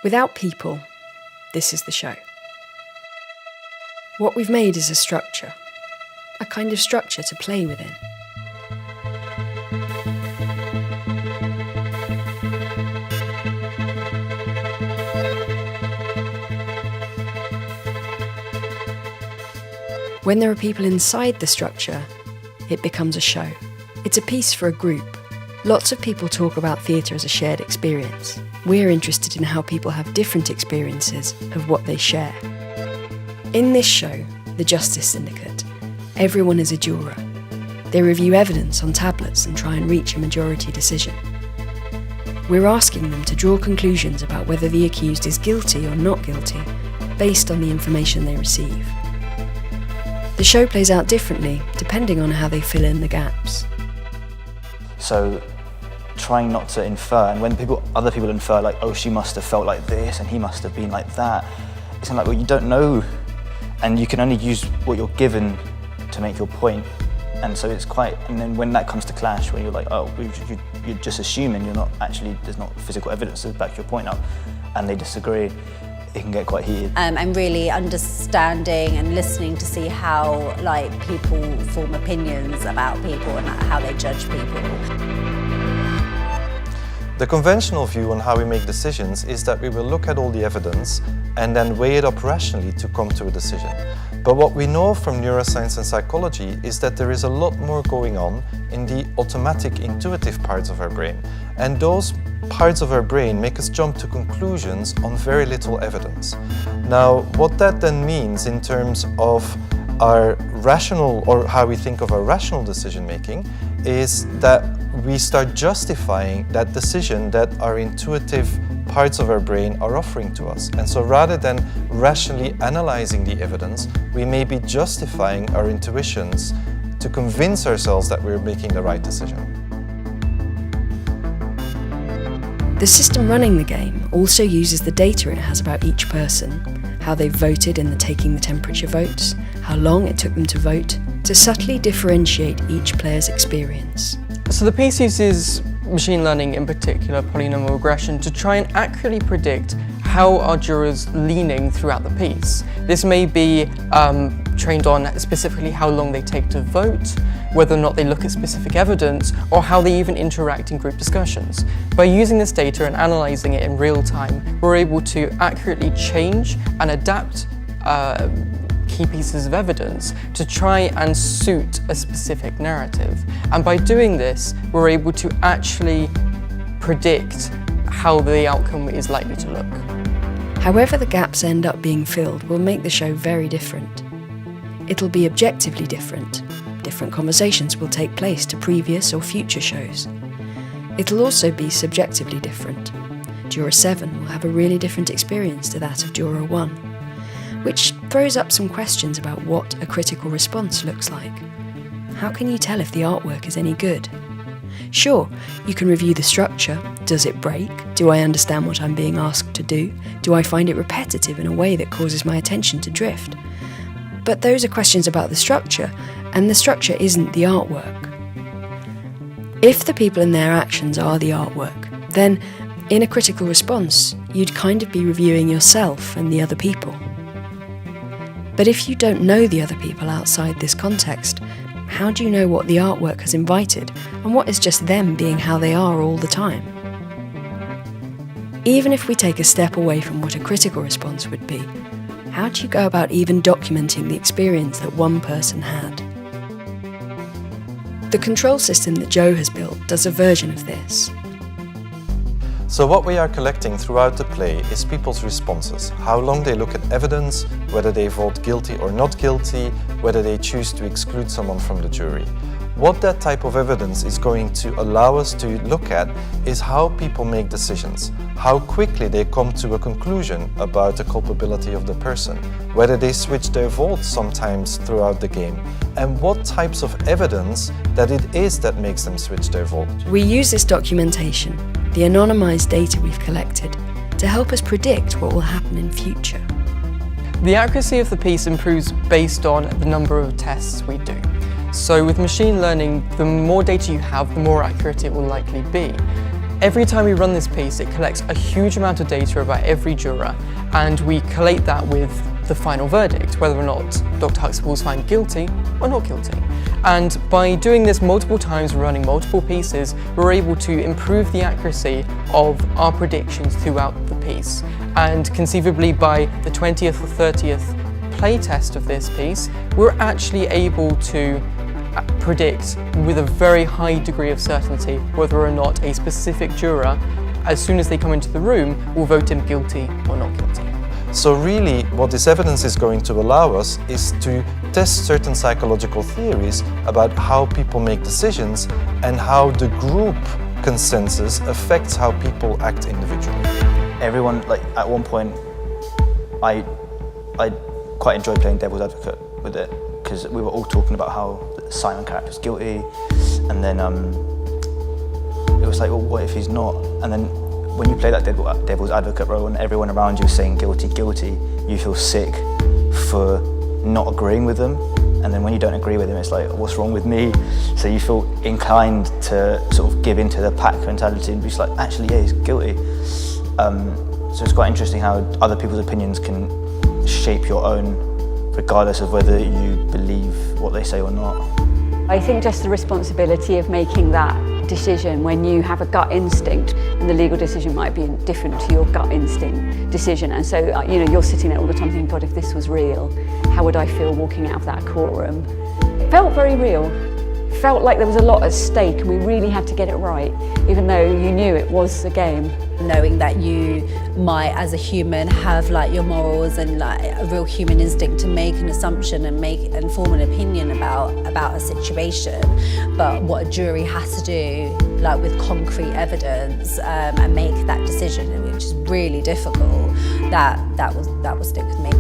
Without people, this is the show. What we've made is a structure, a kind of structure to play within. When there are people inside the structure, it becomes a show. It's a piece for a group. Lots of people talk about theatre as a shared experience. We're interested in how people have different experiences of what they share. In this show, The Justice Syndicate, everyone is a juror. They review evidence on tablets and try and reach a majority decision. We're asking them to draw conclusions about whether the accused is guilty or not guilty, based on the information they receive. The show plays out differently, depending on how they fill in the gaps. So, trying not to infer, and when other people infer, like, oh, she must have felt like this, and he must have been like that, it's kind of like, well, you don't know, and you can only use what you're given to make your point. And so it's quite, and then when that comes to clash, where you're like, oh, you're just assuming, you're not actually, there's not physical evidence to back your point up, and they disagree, it can get quite heated. And really understanding and listening to see how people form opinions about people and how they judge people. The conventional view on how we make decisions is that we will look at all the evidence and then weigh it up rationally to come to a decision. But what we know from neuroscience and psychology is that there is a lot more going on in the automatic, intuitive parts of our brain. And those parts of our brain make us jump to conclusions on very little evidence. Now, what that then means in terms of our rational, or how we think of our rational decision making, is that we start justifying that decision that our intuitive parts of our brain are offering to us. And so rather than rationally analyzing the evidence, we may be justifying our intuitions to convince ourselves that we're making the right decision. The system running the game also uses the data it has about each person, how they voted in the taking the temperature votes, how long it took them to vote, to subtly differentiate each player's experience. So the piece uses machine learning, in particular polynomial regression, to try and accurately predict how are jurors leaning throughout the piece. This may be trained on specifically how long they take to vote, whether or not they look at specific evidence, or how they even interact in group discussions. By using this data and analysing it in real time, we're able to accurately change and adapt key pieces of evidence to try and suit a specific narrative. And by doing this, we're able to actually predict how the outcome is likely to look. However the gaps end up being filled will make the show very different. It'll be objectively different. Different conversations will take place to previous or future shows. It'll also be subjectively different. Juror 7 will have a really different experience to that of Juror 1, which throws up some questions about what a critical response looks like. How can you tell if the artwork is any good? Sure, you can review the structure. Does it break? Do I understand what I'm being asked to do? Do I find it repetitive in a way that causes my attention to drift? But those are questions about the structure, and the structure isn't the artwork. If the people and their actions are the artwork, then in a critical response, you'd kind of be reviewing yourself and the other people. But if you don't know the other people outside this context, how do you know what the artwork has invited and what is just them being how they are all the time? Even if we take a step away from what a critical response would be, how do you go about even documenting the experience that one person had? The control system that Joe has built does a version of this. So what we are collecting throughout the play is people's responses, how long they look at evidence, whether they vote guilty or not guilty, whether they choose to exclude someone from the jury. What that type of evidence is going to allow us to look at is how people make decisions, how quickly they come to a conclusion about the culpability of the person, whether they switch their vote sometimes throughout the game, and what types of evidence that it is that makes them switch their vote. We use this documentation, the anonymised data we've collected, to help us predict what will happen in future. The accuracy of the piece improves based on the number of tests we do. So with machine learning, the more data you have, the more accurate it will likely be. Every time we run this piece, it collects a huge amount of data about every juror, and we collate that with the final verdict, whether or not Dr. Huxtable's found guilty or not guilty. And by doing this multiple times, running multiple pieces, we're able to improve the accuracy of our predictions throughout the piece. And conceivably by the 20th or 30th playtest of this piece, we're actually able to predict with a very high degree of certainty whether or not a specific juror, as soon as they come into the room, will vote him guilty or not guilty. So really, what this evidence is going to allow us is to test certain psychological theories about how people make decisions and how the group consensus affects how people act individually. Everyone, like at one point, I quite enjoyed playing devil's advocate with it, because we were all talking about how the Simon character was guilty, and then it was like, well, what if he's not? And then when you play that devil's advocate role and everyone around you is saying guilty, guilty, you feel sick for not agreeing with them. And then when you don't agree with them, it's like, what's wrong with me? So you feel inclined to sort of give into the pack mentality and be just like, actually, yeah, he's guilty. So it's quite interesting how other people's opinions can shape your own, regardless of whether you believe what they say or not. I think just the responsibility of making that decision when you have a gut instinct, and the legal decision might be different to your gut instinct decision. And so, you know, you're sitting there all the time thinking, God, if this was real, how would I feel walking out of that courtroom? It felt very real. It felt like there was a lot at stake and we really had to get it right, even though you knew it was a game. Knowing that you might, as a human, have like your morals and like a real human instinct to make an assumption and form an opinion about a situation, but what a jury has to do, like with concrete evidence, and make that decision, which is really difficult. That will stick with me.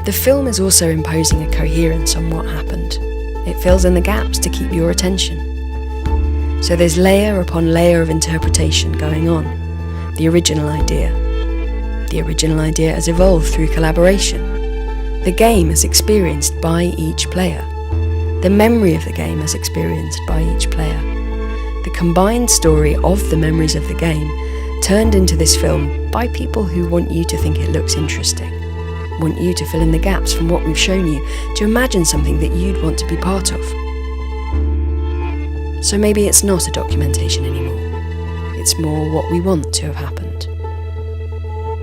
The film is also imposing a coherence on what happened. It fills in the gaps to keep your attention. So there's layer upon layer of interpretation going on. The original idea has evolved through collaboration. The game is experienced by each player. The memory of the game is experienced by each player. The combined story of the memories of the game turned into this film by people who want you to think it looks interesting, want you to fill in the gaps from what we've shown you, to imagine something that you'd want to be part of. So maybe it's not a documentation anymore. It's more what we want to have happened.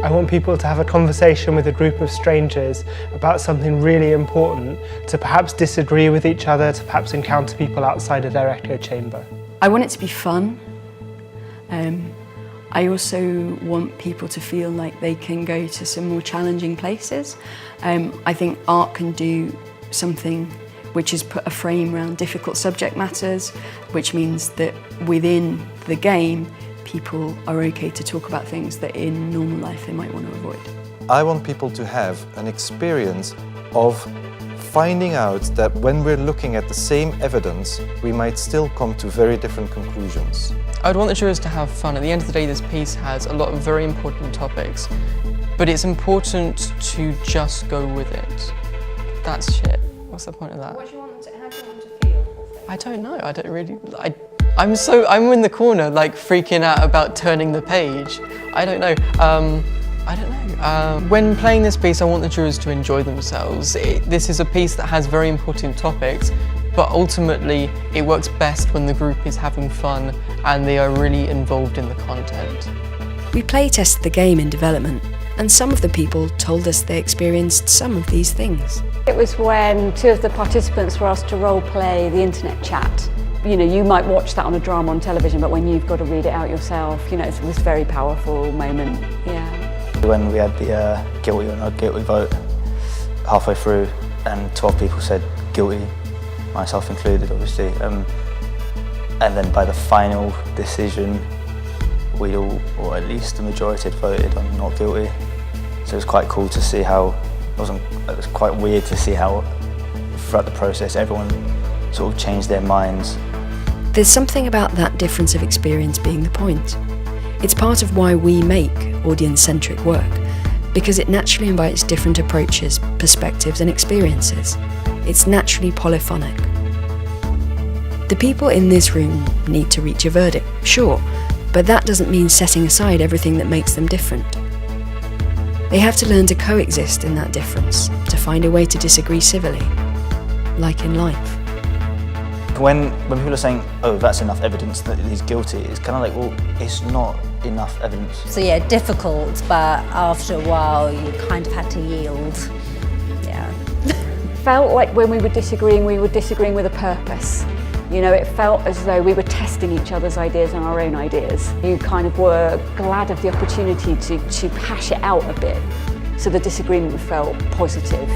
I want people to have a conversation with a group of strangers about something really important, to perhaps disagree with each other, to perhaps encounter people outside of their echo chamber. I want it to be fun. I also want people to feel like they can go to some more challenging places. I think art can do something which is put a frame around difficult subject matters, which means that within the game, people are okay to talk about things that in normal life they might want to avoid. I want people to have an experience of finding out that when we're looking at the same evidence, we might still come to very different conclusions. I'd want the jurors to have fun. At the end of the day, this piece has a lot of very important topics, but it's important to just go with it. That's shit. What's the point of that? How do you want them to feel? I don't know. I don't really. I'm in the corner, like freaking out about turning the page. I don't know. When playing this piece, I want the jurors to enjoy themselves. This is a piece that has very important topics, but ultimately it works best when the group is having fun and they are really involved in the content. We play tested the game in development, and some of the people told us they experienced some of these things. It was when two of the participants were asked to role play the internet chat. You know, you might watch that on a drama on television, but when you've got to read it out yourself, you know, it was a very powerful moment, yeah. When we had the guilty or not guilty vote halfway through, and 12 people said guilty, myself included, obviously, and then by the final decision, we all, or at least the majority, had voted on not guilty. So it was quite cool to see how, it was quite weird to see how throughout the process everyone sort of changed their minds. There's something about that difference of experience being the point. It's part of why we make audience-centric work, because it naturally invites different approaches, perspectives and experiences. It's naturally polyphonic. The people in this room need to reach a verdict, sure, But that doesn't mean setting aside everything that makes them different. They have to learn to coexist in that difference, to find a way to disagree civilly, like in life. When people are saying, oh, that's enough evidence that he's guilty, it's kind of like, well, it's not enough evidence. So yeah, difficult, but after a while you kind of had to yield. Yeah. Felt like when we were disagreeing with a purpose. You know, it felt as though we were testing each other's ideas and our own ideas. You kind of were glad of the opportunity to hash it out a bit, so the disagreement felt positive.